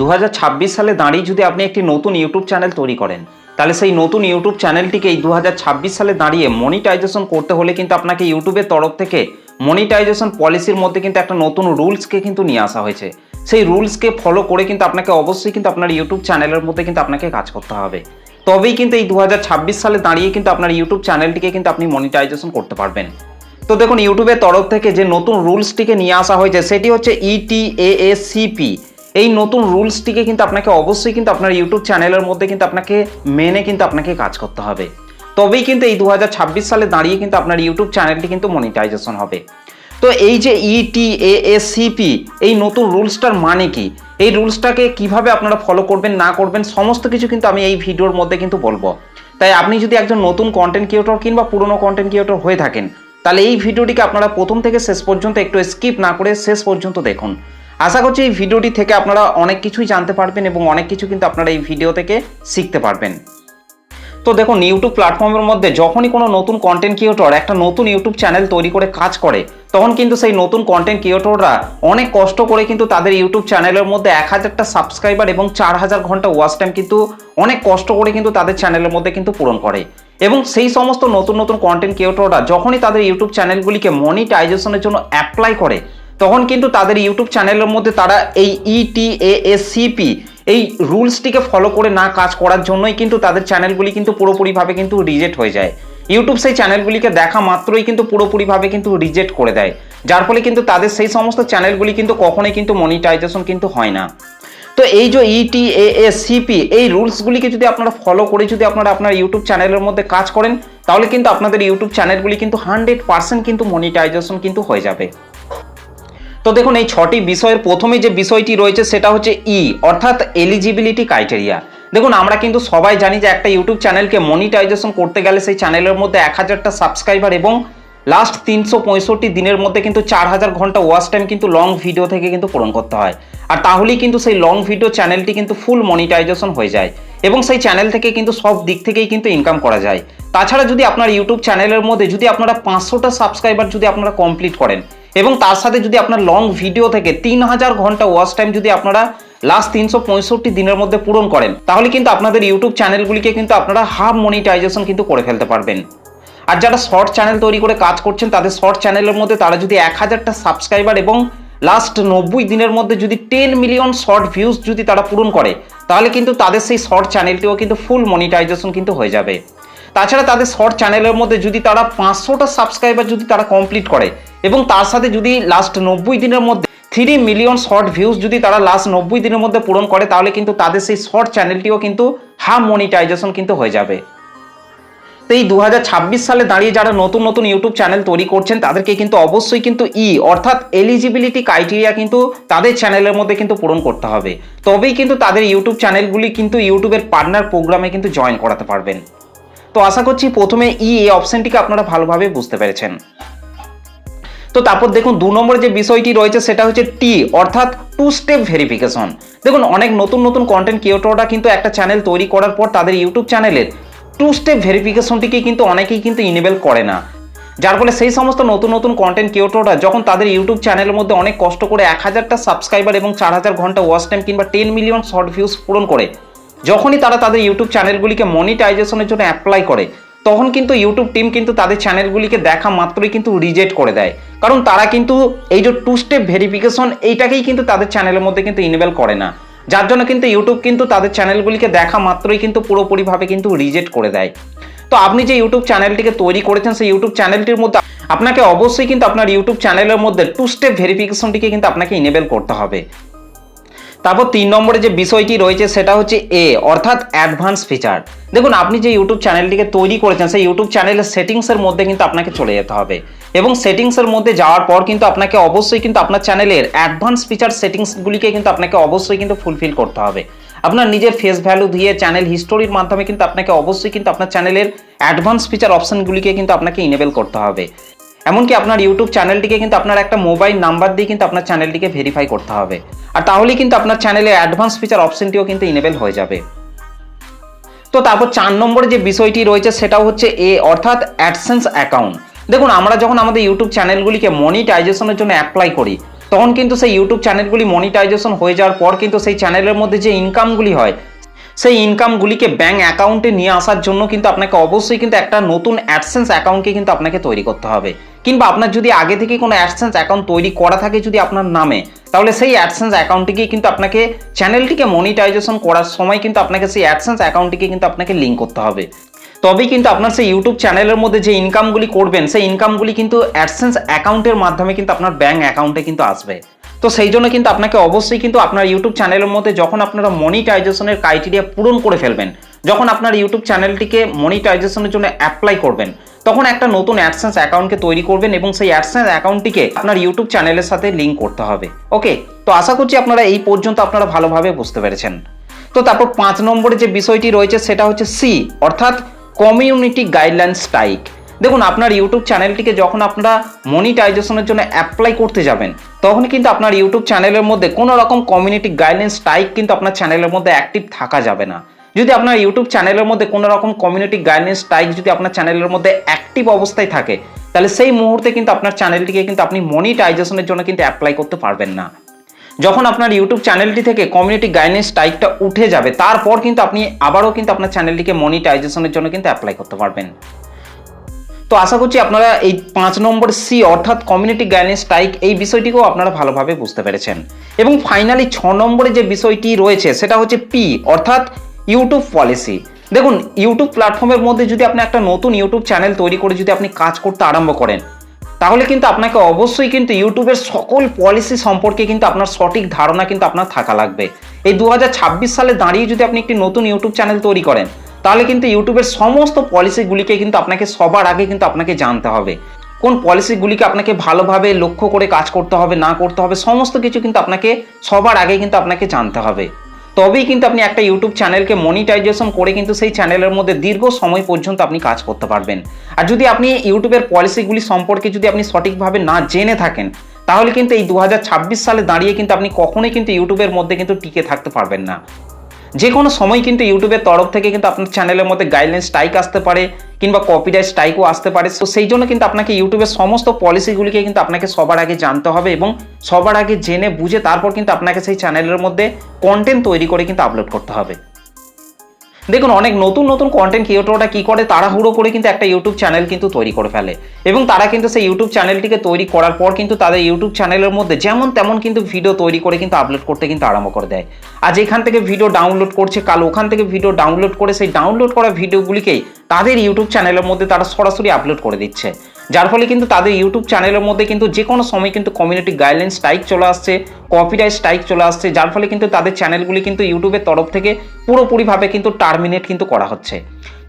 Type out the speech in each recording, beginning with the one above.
2026 সালে দাঁড়িয়ে যদি আপনি একটি নতুন ইউটিউব চ্যানেল তৈরি করেন, তাহলে সেই নতুন ইউটিউব চ্যানেলটিকে এই 2026 সালে দাঁড়িয়ে মনিটাইজেশন করতে হলে কিন্তু আপনাকে ইউটিউবের তরফ থেকে মনিটাইজেশন পলিসির মধ্যে কিন্তু একটা নতুন রুলসকে কিন্তু নিয়ে আসা হয়েছে। সেই রুলসকে ফলো করে কিন্তু আপনাকে অবশ্যই কিন্তু আপনার ইউটিউব চ্যানেলের মধ্যে কিন্তু আপনাকে কাজ করতে হবে। তবেই কিন্তু এই 2026 সালে দাঁড়িয়ে কিন্তু আপনার ইউটিউব চ্যানেলটিকে কিন্তু আপনি মনিটাইজেশন করতে পারবেন। তো দেখুন, ইউটিউবের তরফ থেকে যে নতুন রুলসটিকে নিয়ে আসা হয়েছে সেটি হচ্ছে ETASCP। এই নতুন রুলসটিকে কিন্তু আপনাকে অবশ্যই কিন্তু আপনার ইউটিউব চ্যানেলের মধ্যে কিন্তু আপনাকে মেনে কিন্তু আপনাকে কাজ করতে হবে। তবেই কিন্তু এই 2026 সালে দাঁড়িয়ে কিন্তু আপনার ইউটিউব চ্যানেলটি কিন্তু মনিটাইজেশন হবে। তো এই যে ETASCP, এই নতুন রুলসটার মানে কি, এই রুলসটাকে কিভাবে আপনারা ফলো করবেন না করবেন সমস্ত কিছু কিন্তু আমি এই ভিডিওর মধ্যে কিন্তু বলবো। তাই আপনি যদি একজন নতুন কন্টেন্ট ক্রিয়েটর কিংবা পুরনো কন্টেন্ট ক্রিয়েটর হয়ে থাকেন, তাহলে এই ভিডিওটিকে আপনারা প্রথম থেকে শেষ পর্যন্ত একটু স্কিপ না করে শেষ পর্যন্ত দেখুন। আশা করছি এই ভিডিওটি থেকে আপনারা অনেক কিছুই জানতে পারবেন এবং অনেক কিছু কিন্তু আপনারা এই ভিডিও থেকে শিখতে পারবেন। তো দেখুন, ইউটিউব প্ল্যাটফর্মের মধ্যে যখনই কোনো নতুন কন্টেন্ট ক্রিয়েটর একটা নতুন ইউটিউব চ্যানেল তৈরি করে কাজ করে, তখন কিন্তু সেই নতুন কন্টেন্ট ক্রিয়েটররা অনেক কষ্ট করে কিন্তু তাদের ইউটিউব চ্যানেলের মধ্যে 1000টা সাবস্ক্রাইবার এবং 4000 ঘন্টা ওয়াচ টাইম কিন্তু অনেক কষ্ট করে কিন্তু তাদের চ্যানেলের মধ্যে কিন্তু পূরণ করে। এবং সেই সমস্ত নতুন নতুন কন্টেন্ট ক্রিয়েটররা যখনই তাদের ইউটিউব চ্যানেলগুলিকে মনিটাইজেশনের জন্য অ্যাপ্লাই করে, তখন কিন্তু তাদের ইউটিউব চ্যানেলের মধ্যে তারা এই ETASCP এই রুলসটিকে ফলো করে না কাজ করার জন্যই কিন্তু তাদের চ্যানেলগুলি কিন্তু পুরোপুরিভাবে কিন্তু রিজেক্ট হয়ে যায়। ইউটিউব সেই চ্যানেলগুলিকে দেখা মাত্রই কিন্তু পুরোপুরিভাবে কিন্তু রিজেক্ট করে দেয়, যার ফলে কিন্তু তাদের সেই সমস্ত চ্যানেলগুলি কিন্তু কখনোই কিন্তু মনিটাইজেশন কিন্তু হয় না। তো এই যে ETASCP এই রুলসগুলিকে যদি আপনারা ফলো করে যদি আপনারা আপনার ইউটিউব চ্যানেলের মধ্যে কাজ করেন, তাহলে কিন্তু আপনাদের ইউটিউব চ্যানেলগুলি কিন্তু 100% কিন্তু মনিটাইজেশন কিন্তু হয়ে যাবে। তো দেখুন, এই 6টি বিষয়ের প্রথমে যে বিষয়টি রয়েছে সেটা হচ্ছে অর্থাৎ এলিজিবিলিটি ক্রাইটেরিয়া। দেখুন, আমরা কিন্তু সবাই জানি যে একটা ইউটিউব চ্যানেলকে মনিটাইজেশন করতে গেলে সেই চ্যানেলের মধ্যে 1000টা সাবস্ক্রাইবার এবং লাস্ট 365 দিনের মধ্যে কিন্তু 4000 ঘন্টা ওয়াচ টাইম কিন্তু লং ভিডিও থেকে কিন্তু পূরণ করতে হয়। আর তাহলেই কিন্তু সেই লং ভিডিও চ্যানেলটি কিন্তু ফুল মনিটাইজেশন হয়ে যায় এবং সেই চ্যানেল থেকে কিন্তু সব দিক থেকেই কিন্তু ইনকাম করা যায়। তাছাড়া যদি আপনার ইউটিউব চ্যানেলের মধ্যে যদি আপনারা 500টা সাবস্ক্রাইবার যদি আপনারা কমপ্লিট করেন এবং তার সাথে যদি আপনার লং ভিডিও থেকে 3000 ঘন্টা ওয়াচ টাইম যদি আপনারা লাস্ট 365 দিনের মধ্যে পূরণ করেন, তাহলে কিন্তু আপনাদের ইউটিউব চ্যানেলগুলিকে কিন্তু আপনারা হাফ মনিটাইজেশন কিন্তু করে ফেলতে পারবেন। আর যারা শর্ট চ্যানেল তৈরি করে কাজ করছেন, তাদের শর্ট চ্যানেলের মধ্যে তারা যদি 1000টা সাবস্ক্রাইবার এবং লাস্ট 90 দিনের মধ্যে যদি 10 মিলিয়ন শর্ট ভিউজ যদি তারা পূরণ করে, তাহলে কিন্তু তাদের সেই শর্ট চ্যানেলটিও কিন্তু ফুল মনিটাইজেশন কিন্তু হয়ে যাবে। তাছাড়া তাদের শর্ট চ্যানেলের মধ্যে যদি তারা 500টা সাবস্ক্রাইবার যদি তারা কমপ্লিট করে এবং তার সাথে যদি লাস্ট 90 দিনের মধ্যে 3 মিলিয়ন শর্ট ভিউজ যদি তারা লাস্ট 90 দিনের মধ্যে পূরণ করে, তাহলে কিন্তু তাদের সেই শর্ট চ্যানেলটিও কিন্তু হাফ মনিটাইজেশন কিন্তু হয়ে যাবে। তো এই 2026 সালে দাঁড়িয়ে যারা নতুন নতুন ইউটিউব চ্যানেল তৈরি করছেন, তাদেরকে কিন্তু অবশ্যই কিন্তু অর্থাৎ এলিজিবিলিটি ক্রাইটেরিয়া কিন্তু তাদের চ্যানেলের মধ্যে কিন্তু পূরণ করতে হবে। তবেই কিন্তু তাদের ইউটিউব চ্যানেলগুলি কিন্তু ইউটিউবের পার্টনার প্রোগ্রামে কিন্তু জয়েন করাতে পারবেন। তো আশা করছি প্রথমে এই অপশনটিকে আপনারা ভালোভাবে বুঝতে পেরেছেন। তো তারপর দেখুন, 2 নম্বরে যে বিষয়টি রয়েছে সেটা হচ্ছে অর্থাৎ 2 স্টেপ ভেরিফিকেশন। দেখুন, অনেক নতুন নতুন কন্টেন্ট ক্রিয়েটররা কিন্তু একটা চ্যানেল তৈরি করার পর তাদের ইউটিউব চ্যানেলের 2 স্টেপ ভেরিফিকেশনটিকে কিন্তু অনেকেই কিন্তু ইনেবল করে না, যার ফলে সেই সমস্ত নতুন নতুন কন্টেন্ট ক্রিয়েটররা যখন তাদের ইউটিউব চ্যানেলের মধ্যে অনেক কষ্ট করে 1000টা সাবস্ক্রাইবার এবং 4000 ঘন্টা ওয়াচ টাইম কিংবা 10 মিলিয়ন শর্ট ভিউজ পূরণ করে যখনই তারা তাদের ইউটিউব চ্যানেলগুলিকে মনিটাইজেশনের জন্য অ্যাপ্লাই করে, তখন কিন্তু ইউটিউব টিম কিন্তু তাদের চ্যানেলগুলিকে দেখা মাত্রই কিন্তু রিজেক্ট করে দেয়। কারণ তারা কিন্তু এই যে 2 স্টেপ ভেরিফিকেশন এইটাকেই কিন্তু তাদের চ্যানেলের মধ্যে কিন্তু ইনেবল করে না, যার জন্য কিন্তু ইউটিউব কিন্তু তাদের চ্যানেলগুলিকে দেখা মাত্রই কিন্তু পুরোপুরিভাবে কিন্তু রিজেক্ট করে দেয়। তো আপনি যে ইউটিউব চ্যানেলটিকে তৈরি করেছেন, সেই ইউটিউব চ্যানেলটির মধ্যে আপনাকে অবশ্যই কিন্তু আপনার ইউটিউব চ্যানেলের মধ্যে 2 স্টেপ ভেরিফিকেশনটিকে কিন্তু আপনাকে ইনেবল করতে হবে। তারপর 3 নম্বরে যে বিষয়টি রয়েছে সেটা হচ্ছে অর্থাৎ অ্যাডভান্স ফিচার। দেখুন, আপনি যে ইউটিউব চ্যানেলটিকে তৈরি করেছেন সেই ইউটিউব চ্যানেলের সেটিংসের মধ্যে কিন্তু আপনাকে চলে যেতে হবে এবং সেটিংসের মধ্যে যাওয়ার পর কিন্তু আপনাকে অবশ্যই কিন্তু আপনার চ্যানেলের অ্যাডভান্স ফিচার সেটিংসগুলিকে কিন্তু আপনাকে অবশ্যই কিন্তু ফুলফিল করতে হবে। আপনার নিজের ফেস ভ্যালু দিয়ে চ্যানেল হিস্টোরির মাধ্যমে কিন্তু আপনাকে অবশ্যই কিন্তু আপনার চ্যানেলের অ্যাডভান্স ফিচার অপশনগুলিকে কিন্তু আপনাকে ইনেবল করতে হবে। এমনকি আপনার ইউটিউব চ্যানেলটিকে কিন্তু আপনার একটা মোবাইল নাম্বার দিয়ে কিন্তু আপনার চ্যানেলটিকে ভেরিফাই করতে হবে, আর তাহলেই কিন্তু আপনার চ্যানেলে অ্যাডভান্স ফিচার অপশনটিও কিন্তু ইনেবল হয়ে যাবে। তো তারপর 4 নম্বরে যে বিষয়টি রয়েছে সেটা হচ্ছে অর্থাৎ অ্যাডসেন্স অ্যাকাউন্ট। দেখুন, আমরা যখন আমাদের ইউটিউব চ্যানেলগুলিকে মনিটাইজেশনের জন্য অ্যাপ্লাই করি, তখন কিন্তু সেই ইউটিউব চ্যানেলগুলি মনিটাইজেশন হয়ে যাওয়ার পর কিন্তু সেই চ্যানেলের মধ্যে যে ইনকামগুলি হয় সেই ইনকামগুলিকে ব্যাঙ্ক অ্যাকাউন্টে নিয়ে আসার জন্য কিন্তু আপনাকে অবশ্যই কিন্তু একটা নতুন অ্যাডসেন্স অ্যাকাউন্টকে কিন্তু আপনাকে তৈরি করতে হবে। কিংবা আপনার যদি আগে থেকে কোনো অ্যাডসেন্স অ্যাকাউন্ট তৈরি করা থাকে যদি আপনার নামে, তাহলে সেই অ্যাডসেন্স অ্যাকাউন্টটিকে কিন্তু আপনাকে চ্যানেলটিকে মনিটাইজেশন করার সময় কিন্তু আপনাকে সেই অ্যাডসেন্স অ্যাকাউন্টটিকে কিন্তু আপনাকে লিঙ্ক করতে হবে। তবেই কিন্তু আপনার সেই ইউটিউব চ্যানেলের মধ্যে যে ইনকামগুলি করবেন সেই ইনকামগুলি কিন্তু অ্যাডসেন্স অ্যাকাউন্টের মাধ্যমে কিন্তু আপনার ব্যাঙ্ক অ্যাকাউন্টে কিন্তু আসবে। তো সেই জন্য কিন্তু আপনাকে অবশ্যই কিন্তু আপনার ইউটিউব চ্যানেলের মধ্যে যখন আপনারা মনিটাইজেশনের ক্রাইটেরিয়া পূরণ করে ফেলবেন, যখন আপনার ইউটিউব চ্যানেলটিকে মনিটাইজেশনের জন্য অ্যাপ্লাই করবেন, তখন একটা নতুন অ্যাডসেন্স অ্যাকাউন্টকে তৈরি করবেন এবং সেই অ্যাডসেন্স অ্যাকাউন্টটিকে আপনার ইউটিউব চ্যানেলের সাথে লিঙ্ক করতে হবে। ওকে, তো আশা করছি আপনারা এই পর্যন্ত আপনারা ভালোভাবে বুঝতে পেরেছেন। তো তারপর 5 নম্বরে যে বিষয়টি রয়েছে সেটা হচ্ছে সি, অর্থাৎ কমিউনিটি গাইডলাইন স্ট্রাইক। দেখুন, আপনার ইউটিউব চ্যানেলটিকে যখন আপনারা মনিটাইজেশনের জন্য অ্যাপ্লাই করতে যাবেন, তখন কিন্তু আপনার ইউটিউব চ্যানেলের মধ্যে কোনো রকম কমিউনিটি গাইডলাইন স্ট্রাইক কিন্তু আপনার চ্যানেলের মধ্যে অ্যাক্টিভ থাকা যাবে না। যদি আপনার ইউটিউব চ্যানেলের মধ্যে কোনো রকম কমিউনিটি গাইডলাইন স্ট্রাইক যদি আপনার চ্যানেলের মধ্যে অ্যাক্টিভ অবস্থায় থাকে, তাহলে সেই মুহূর্তে কিন্তু আপনার চ্যানেলটিকে কিন্তু আপনি মনিটাইজেশনের জন্য কিন্তু অ্যাপ্লাই করতে পারবেন না। যখন আপনার ইউটিউব চ্যানেলটি থেকে কমিউনিটি গাইডলাইন স্ট্রাইকটা উঠে যাবে, তারপর কিন্তু আপনি আবারও কিন্তু আপনার চ্যানেলটিকে মনিটাইজেশনের জন্য কিন্তু অ্যাপ্লাই করতে পারবেন। তো আশা করছি আপনারা এই 5 নম্বর সি অর্থাৎ কমিউনিটি গাইডলাইন স্ট্রাইক এই বিষয়টিকেও আপনারা ভালোভাবে বুঝতে পেরেছেন। এবং ফাইনালি 6 নম্বরে যে বিষয়টি রয়েছে সেটা হচ্ছে পি, অর্থাৎ ইউটিউব পলিসি। দেখুন, ইউটিউব প্ল্যাটফর্মের মধ্যে যদি আপনি একটা নতুন ইউটিউব চ্যানেল তৈরি করে যদি আপনি কাজ করতে আরম্ভ করেন, তাহলে কিন্তু আপনাকে অবশ্যই কিন্তু ইউটিউবের সকল পলিসি সম্পর্কে কিন্তু আপনার সঠিক ধারণা কিন্তু আপনার থাকা লাগবে। এই 2026 সালে দাঁড়িয়ে যদি আপনি একটি নতুন ইউটিউব চ্যানেল তৈরি করেন, তাহলে কিন্তু ইউটিউবের সমস্ত পলিসিগুলিকে কিন্তু আপনাকে সবার আগে কিন্তু আপনাকে জানতে হবে। কোন পলিসিগুলিকে আপনাকে ভালোভাবে লক্ষ্য করে কাজ করতে হবে না করতে হবে, সমস্ত কিছু কিন্তু আপনাকে সবার আগে কিন্তু আপনাকে জানতে হবে। তবেই কিন্তু আপনি একটা ইউটিউব চ্যানেলকে মনিটাইজেশন করে কিন্তু সেই চ্যানেলের মধ্যে দীর্ঘ সময় পর্যন্ত আপনি কাজ করতে পারবেন। আর যদি আপনি ইউটিউবের পলিসিগুলি সম্পর্কে যদি আপনি সঠিকভাবে না জেনে থাকেন, তাহলে কিন্তু এই 2026 সালে দাঁড়িয়ে কিন্তু আপনি কখনোই কিন্তু ইউটিউবের মধ্যে কিন্তু টিকে থাকতে পারবেন না। যে কোনো সময় কিন্তু ইউটিউবের তরফ থেকে কিন্তু আপনার চ্যানেলের মধ্যে গাইডলাইন স্ট্রাইক আসতে পারে কিংবা কপিরাইট স্ট্রাইকও আসতে পারে। তো সেই জন্য কিন্তু আপনাকে ইউটিউবের সমস্ত পলিসিগুলিকে কিন্তু আপনাকে সবার আগে জানতে হবে এবং সবার আগে জেনে বুঝে তারপর কিন্তু আপনাকে সেই চ্যানেলের মধ্যে কন্টেন্ট তৈরি করে কিন্তু আপলোড করতে হবে। দেখুন, অনেক নতুন নতুন কন্টেন্ট ক্রিয়েটররা কি করে, তাড়াহুড়ো করে কিন্তু একটা ইউটিউব চ্যানেল কিন্তু তৈরি করে ফেলে এবং তারা কিন্তু সেই ইউটিউব চ্যানেলটিকে তৈরি করার পর কিন্তু তাদের ইউটিউব চ্যানেলের মধ্যে যেমন তেমন কিন্তু ভিডিও তৈরি করে কিন্তু আপলোড করতে কিন্তু আরম্ভ করে দেয়। আজ এখান থেকে ভিডিও ডাউনলোড করছে, কাল ওখান থেকে ভিডিও ডাউনলোড করে সেই ডাউনলোড করা ভিডিওগুলিকেই তাদের ইউটিউব চ্যানেলের মধ্যে তারা সরাসরি আপলোড করে দিচ্ছে, যার ফলে কিন্তু তাদের ইউটিউব চ্যানেলের মধ্যে কিন্তু যে কোনো সময় কিন্তু কমিউনিটি গাইডলাইন স্ট্রাইক চলে আসছে, কপিরাইট স্ট্রাইক চলে আসছে, যার ফলে কিন্তু তাদের চ্যানেলগুলি কিন্তু ইউটিউবের তরফ থেকে পুরোপুরিভাবে কিন্তু টার্মিনেট কিন্তু করা হচ্ছে।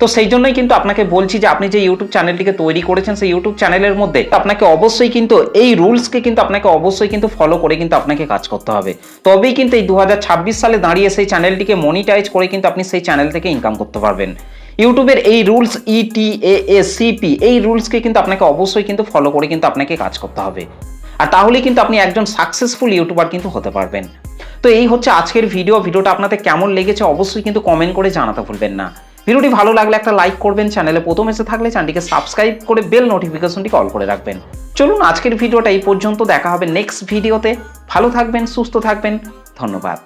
তো সেই জন্যই কিন্তু আপনাকে বলছি যে আপনি যে ইউটিউব চ্যানেলটিকে তৈরি করেছেন সেই ইউটিউব চ্যানেলের মধ্যে আপনাকে অবশ্যই কিন্তু এই রুলসকে কিন্তু আপনাকে অবশ্যই কিন্তু ফলো করে কিন্তু আপনাকে কাজ করতে হবে। তবেই কিন্তু এই 2026 সালে দাঁড়িয়ে সেই চ্যানেলটিকে মনিটাইজ করে কিন্তু আপনি সেই চ্যানেল থেকে ইনকাম করতে পারবেন। ইউটিউবের এই রুলস ETAACP এই রুলসকে কিন্তু আপনাকে অবশ্যই কিন্তু ফলো করে কিন্তু আপনাকে কাজ করতে হবে। আর তাহলে কিন্তু আপনি একজন সাকসেসফুল ইউটিউবার কিন্তু হতে পারবেন। তো এই হচ্ছে আজকের ভিডিওটা আপনাদের কেমন লেগেছে অবশ্যই কিন্তু কমেন্ট করে জানাতে ভুলবেন না। ভিডিওটি ভালো লাগলে একটা লাইক করবেন, চ্যানেলে প্রথম এসে থাকলে চ্যানেলটিকে সাবস্ক্রাইব করে বেল নোটিফিকেশনটি অল করে রাখবেন। চলুন আজকের ভিডিওটা এই পর্যন্ত, দেখা হবে নেক্সট ভিডিওতে। ভালো থাকবেন, সুস্থ থাকবেন, ধন্যবাদ।